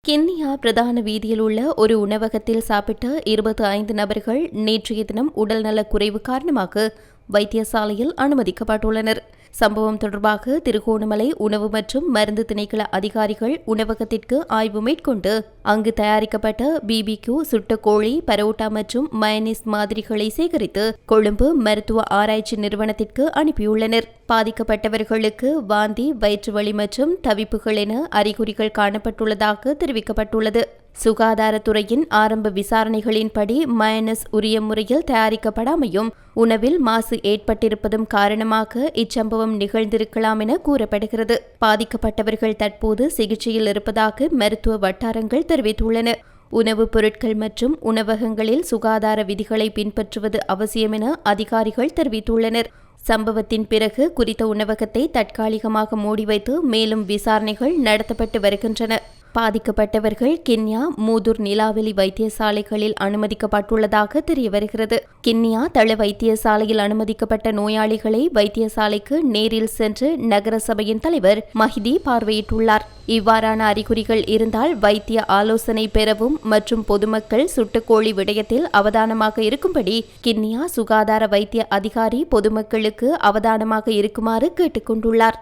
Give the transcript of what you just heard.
Kenya பிரதான வீதியில் உள்ள ஒரு உணவகத்தில் சாப்பிட்ட 25 நபர்கள் நேற்றைய தினம் உடல்நலக் குறைவு காரணமாக வைத்தியசாலையில் அனுமதிக்கப்பட்டுள்ளனர். சம்பவம் தொடர்பாக திருகோணமலை உணவு மற்றும் மருந்து திணைக்கள அதிகாரிகள் உணவகத்திற்கு ஆய்வு மேற்கொண்டு அங்கு தயாரிக்கப்பட்ட பிபிக்யூ, சுட்ட கோழி, பரோட்டா மற்றும் மயனீஸ் மாதிரிகளை சேகரித்து கொழும்பு மருத்துவ ஆராய்ச்சி நிறுவனத்திற்கு அனுப்பியுள்ளனர். பாதிக்கப்பட்டவர்களுக்கு வாந்தி, வயிற்றுவலி மற்றும் தவிப்புகள் என அறிகுறிகள் காணப்பட்டுள்ளதாக தெரிவிக்கப்பட்டுள்ளது. சுகாதாரத்துறையின் ஆரம்ப விசாரணைகளின்படி மயனஸ் உரிய முறையில் தயாரிக்கப்படாமையும் உணவில் மாசு ஏற்பட்டிருப்பதும் காரணமாக இச்சம்பவம் நிகழ்ந்திருக்கலாம் என கூறப்படுகிறது. பாதிக்கப்பட்டவர்கள் தற்போது சிகிச்சையில் இருப்பதாக மருத்துவ வட்டாரங்கள் தெரிவித்துள்ளன. உணவுப் பொருட்கள் மற்றும் உணவகங்களில் சுகாதார விதிகளை பின்பற்றுவது அவசியம் என அதிகாரிகள் தெரிவித்துள்ளனர். சம்பவத்தின் பிறகு குறித்த உணவகத்தை தற்காலிகமாக மூடி வைத்து மேலும் விசாரணைகள் நடத்தப்பட்டு வருகின்றன. பாதிக்கப்பட்டவர்கள் கிண்ணியா, மூதூர், நிலாவெளி வைத்தியசாலைகளில் அனுமதிக்கப்பட்டுள்ளதாக தெரியவருகிறது. கிண்ணியா தள வைத்தியசாலையில் அனுமதிக்கப்பட்ட நோயாளிகளை வைத்தியசாலைக்கு நேரில் சென்று நகர சபையின் தலைவர் மஹிதி பார்வையிட்டுள்ளார். இவ்வாறான அறிகுறிகள் இருந்தால் வைத்திய ஆலோசனை பெறவும் மற்றும் பொதுமக்கள் சுட்டுக்கோழி விடயத்தில் அவதானமாக இருக்கும்படி கிண்ணியா சுகாதார வைத்திய அதிகாரி பொதுமக்களுக்கு அவதானமாக இருக்குமாறு கேட்டுக் கொண்டுள்ளார்.